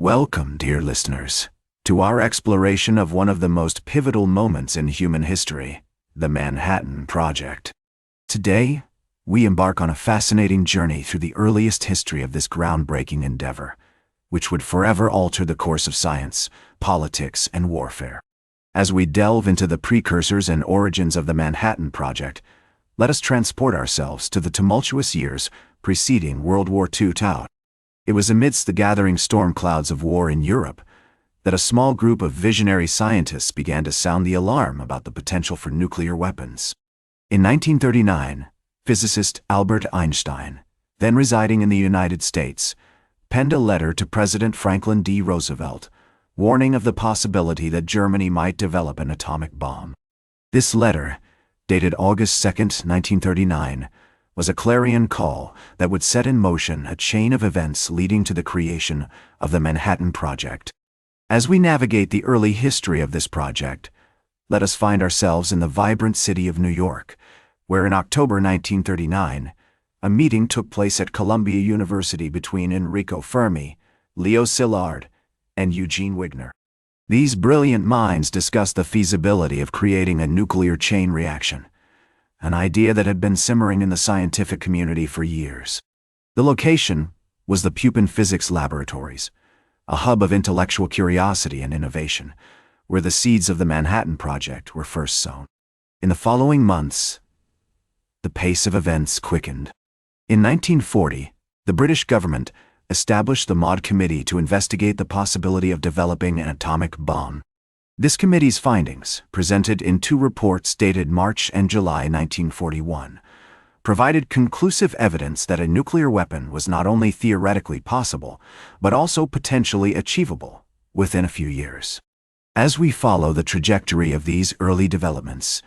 Welcome, dear listeners, to our exploration of one of the most pivotal moments in human history, the Manhattan Project. Today, we embark on a fascinating journey through the earliest history of this groundbreaking endeavor, which would forever alter the course of science, politics, and warfare. As we delve into the precursors and origins of the Manhattan Project, let us transport ourselves to the tumultuous years preceding World War II. It was amidst the gathering storm clouds of war in Europe that a small group of visionary scientists began to sound the alarm about the potential for nuclear weapons. In 1939, physicist Albert Einstein, then residing in the United States, penned a letter to President Franklin D. Roosevelt, warning of the possibility that Germany might develop an atomic bomb. This letter, dated August 2, 1939, was a clarion call that would set in motion a chain of events leading to the creation of the Manhattan Project. As we navigate the early history of this project, let us find ourselves in the vibrant city of New York, where in October 1939, a meeting took place at Columbia University between Enrico Fermi, Leo Szilard, and Eugene Wigner. These brilliant minds discussed the feasibility of creating a nuclear chain reaction, an idea that had been simmering in the scientific community for years. The location was the Pupin Physics Laboratories, a hub of intellectual curiosity and innovation, where the seeds of the Manhattan Project were first sown. In the following months, the pace of events quickened. In 1940, the British government established the Maud Committee to investigate the possibility of developing an atomic bomb. This committee's findings, presented in two reports dated March and July 1941, provided conclusive evidence that a nuclear weapon was not only theoretically possible, but also potentially achievable within a few years. As we follow the trajectory of these early developments,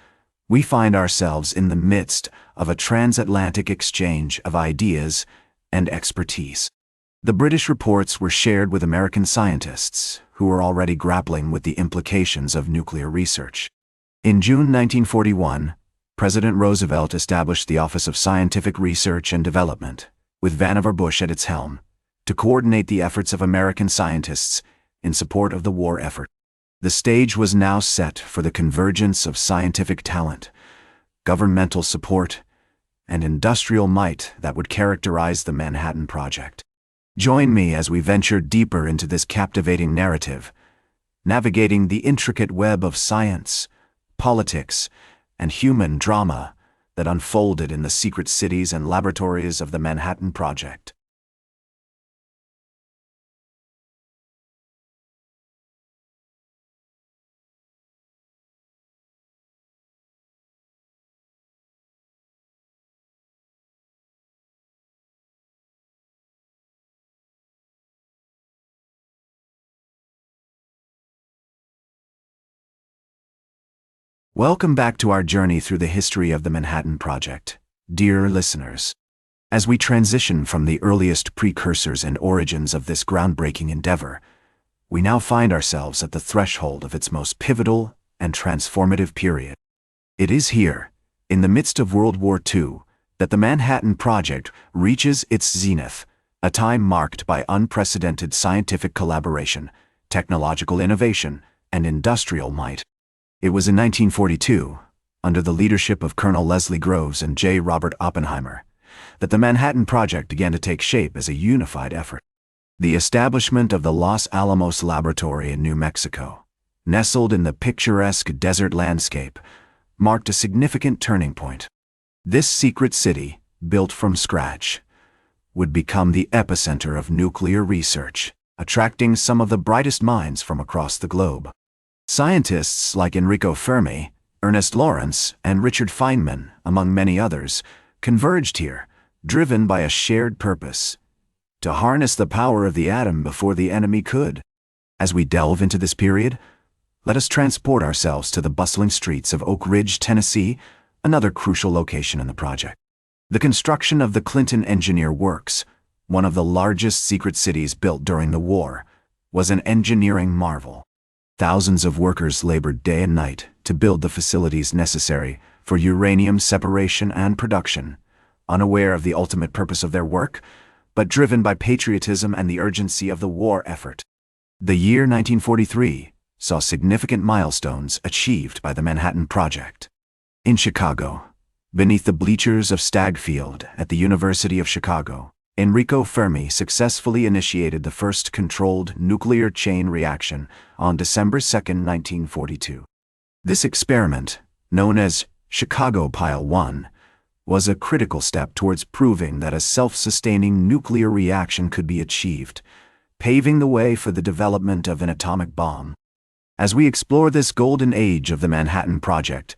we find ourselves in the midst of a transatlantic exchange of ideas and expertise. The British reports were shared with American scientists who were already grappling with the implications of nuclear research. In June 1941, President Roosevelt established the Office of Scientific Research and Development, with Vannevar Bush at its helm, to coordinate the efforts of American scientists in support of the war effort. The stage was now set for the convergence of scientific talent, governmental support, and industrial might that would characterize the Manhattan Project. Join me as we venture deeper into this captivating narrative, navigating the intricate web of science, politics, and human drama that unfolded in the secret cities and laboratories of the Manhattan Project. Welcome back to our journey through the history of the Manhattan Project, dear listeners. As we transition from the earliest precursors and origins of this groundbreaking endeavor, we now find ourselves at the threshold of its most pivotal and transformative period. It is here, in the midst of World War II, that the Manhattan Project reaches its zenith, a time marked by unprecedented scientific collaboration, technological innovation, and industrial might. It was in 1942, under the leadership of Colonel Leslie Groves and J. Robert Oppenheimer, that the Manhattan Project began to take shape as a unified effort. The establishment of the Los Alamos Laboratory in New Mexico, nestled in the picturesque desert landscape, marked a significant turning point. This secret city, built from scratch, would become the epicenter of nuclear research, attracting some of the brightest minds from across the globe. Scientists like Enrico Fermi, Ernest Lawrence, and Richard Feynman, among many others, converged here, driven by a shared purpose: to harness the power of the atom before the enemy could. As we delve into this period, let us transport ourselves to the bustling streets of Oak Ridge, Tennessee, another crucial location in the project. The construction of the Clinton Engineer Works, one of the largest secret cities built during the war, was an engineering marvel. Thousands of workers labored day and night to build the facilities necessary for uranium separation and production, unaware of the ultimate purpose of their work, but driven by patriotism and the urgency of the war effort. The year 1943 saw significant milestones achieved by the Manhattan Project. In Chicago, beneath the bleachers of Stagg Field at the University of Chicago, Enrico Fermi successfully initiated the first controlled nuclear chain reaction on December 2, 1942. This experiment, known as Chicago Pile 1, was a critical step towards proving that a self-sustaining nuclear reaction could be achieved, paving the way for the development of an atomic bomb. As we explore this golden age of the Manhattan Project,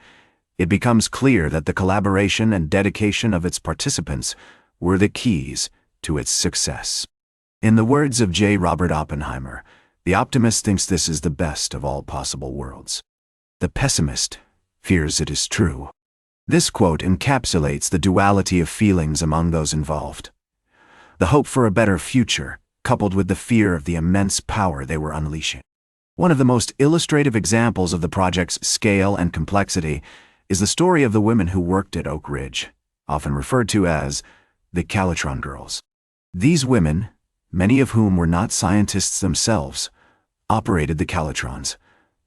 it becomes clear that the collaboration and dedication of its participants were the keys to its success. In the words of J. Robert Oppenheimer, the optimist thinks this is the best of all possible worlds. The pessimist fears it is true. This quote encapsulates the duality of feelings among those involved. The hope for a better future, coupled with the fear of the immense power they were unleashing. One of the most illustrative examples of the project's scale and complexity is the story of the women who worked at Oak Ridge, often referred to as the Calitron Girls. These women, many of whom were not scientists themselves, operated the Calitrons,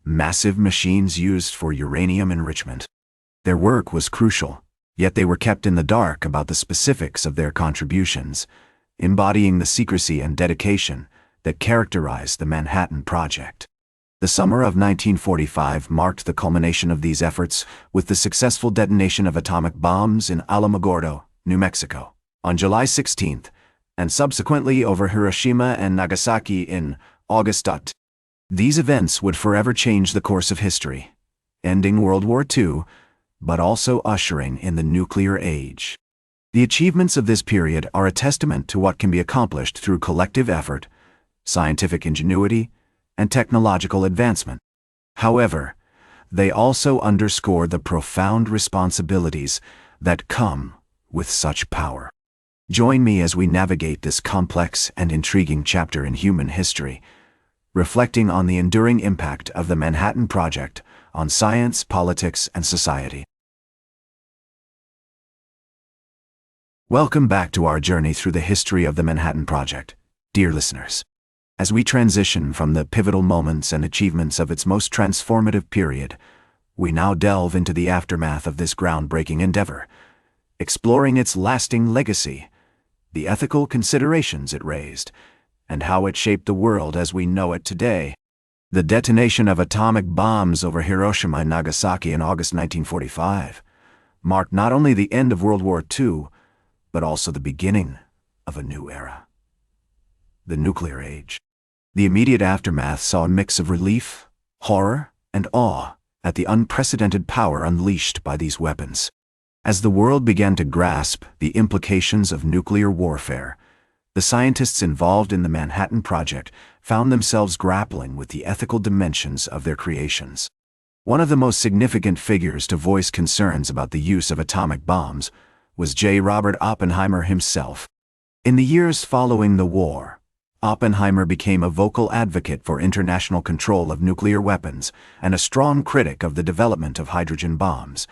massive machines used for uranium enrichment. Their work was crucial, yet they were kept in the dark about the specifics of their contributions, embodying the secrecy and dedication that characterized the Manhattan Project. The summer of 1945 marked the culmination of these efforts with the successful detonation of atomic bombs in Alamogordo, New Mexico, on July 16th, and subsequently over Hiroshima and Nagasaki in August. These events would forever change the course of history, ending World War II, but also ushering in the nuclear age. The achievements of this period are a testament to what can be accomplished through collective effort, scientific ingenuity, and technological advancement. However, they also underscore the profound responsibilities that come with such power. Join me as we navigate this complex and intriguing chapter in human history, reflecting on the enduring impact of the Manhattan Project on science, politics, and society. Welcome back to our journey through the history of the Manhattan Project, dear listeners. As we transition from the pivotal moments and achievements of its most transformative period, we now delve into the aftermath of this groundbreaking endeavor, exploring its lasting legacy, the ethical considerations it raised, and how it shaped the world as we know it today. The detonation of atomic bombs over Hiroshima and Nagasaki in August 1945 marked not only the end of World War II, but also the beginning of a new era, the nuclear age. The immediate aftermath saw a mix of relief, horror, and awe at the unprecedented power unleashed by these weapons. As the world began to grasp the implications of nuclear warfare, the scientists involved in the Manhattan Project found themselves grappling with the ethical dimensions of their creations. One of the most significant figures to voice concerns about the use of atomic bombs was J. Robert Oppenheimer himself. In the years following the war, Oppenheimer became a vocal advocate for international control of nuclear weapons and a strong critic of the development of hydrogen bombs,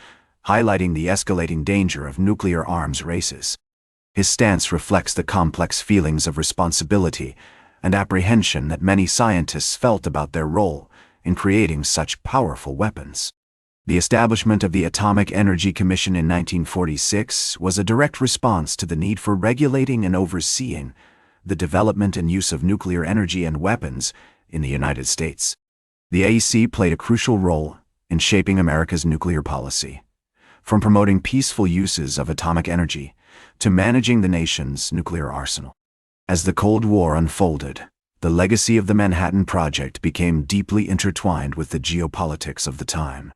highlighting the escalating danger of nuclear arms races. His stance reflects the complex feelings of responsibility and apprehension that many scientists felt about their role in creating such powerful weapons. The establishment of the Atomic Energy Commission in 1946 was a direct response to the need for regulating and overseeing the development and use of nuclear energy and weapons in the United States. The AEC played a crucial role in shaping America's nuclear policy, from promoting peaceful uses of atomic energy to managing the nation's nuclear arsenal. As the Cold War unfolded, the legacy of the Manhattan Project became deeply intertwined with the geopolitics of the time.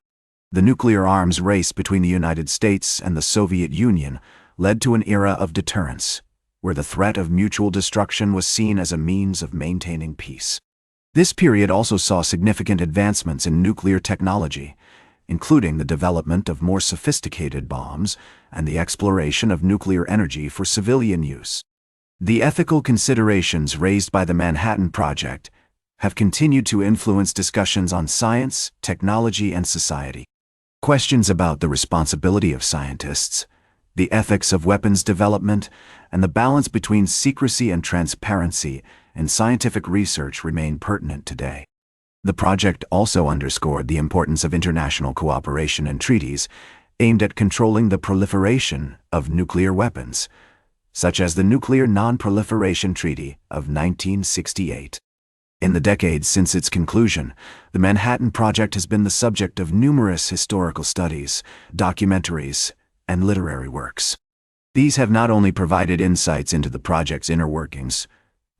The nuclear arms race between the United States and the Soviet Union led to an era of deterrence, where the threat of mutual destruction was seen as a means of maintaining peace. This period also saw significant advancements in nuclear technology, including the development of more sophisticated bombs and the exploration of nuclear energy for civilian use. The ethical considerations raised by the Manhattan Project have continued to influence discussions on science, technology, and society. Questions about the responsibility of scientists, the ethics of weapons development, and the balance between secrecy and transparency and scientific research remain pertinent today. The project also underscored the importance of international cooperation and treaties aimed at controlling the proliferation of nuclear weapons, such as the Nuclear Non-Proliferation Treaty of 1968. In the decades since its conclusion, the Manhattan Project has been the subject of numerous historical studies, documentaries, and literary works. These have not only provided insights into the project's inner workings,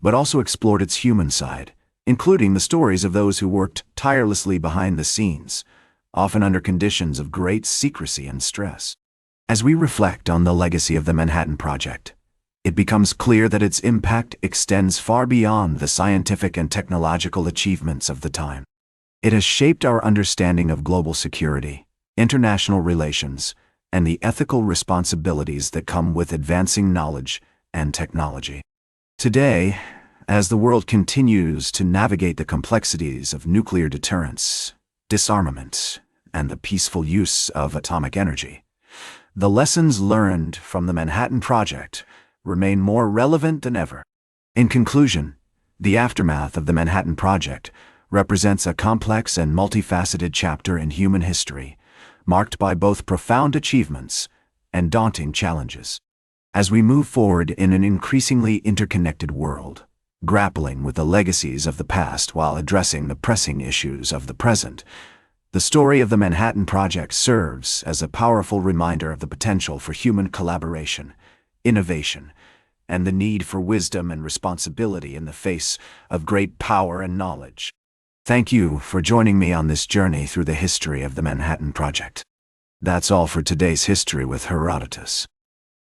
but also explored its human side, including the stories of those who worked tirelessly behind the scenes, often under conditions of great secrecy and stress. As we reflect on the legacy of the Manhattan Project, it becomes clear that its impact extends far beyond the scientific and technological achievements of the time. It has shaped our understanding of global security, international relations, and the ethical responsibilities that come with advancing knowledge and technology. Today, as the world continues to navigate the complexities of nuclear deterrence, disarmament, and the peaceful use of atomic energy, the lessons learned from the Manhattan Project remain more relevant than ever. In conclusion, the aftermath of the Manhattan Project represents a complex and multifaceted chapter in human history, marked by both profound achievements and daunting challenges. As we move forward in an increasingly interconnected world, grappling with the legacies of the past while addressing the pressing issues of the present, the story of the Manhattan Project serves as a powerful reminder of the potential for human collaboration, innovation, and the need for wisdom and responsibility in the face of great power and knowledge. Thank you for joining me on this journey through the history of the Manhattan Project. That's all for today's History with Herodotus.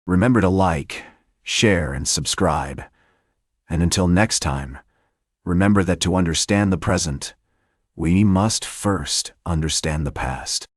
Remember to like, share, and subscribe. And until next time, remember that to understand the present, we must first understand the past.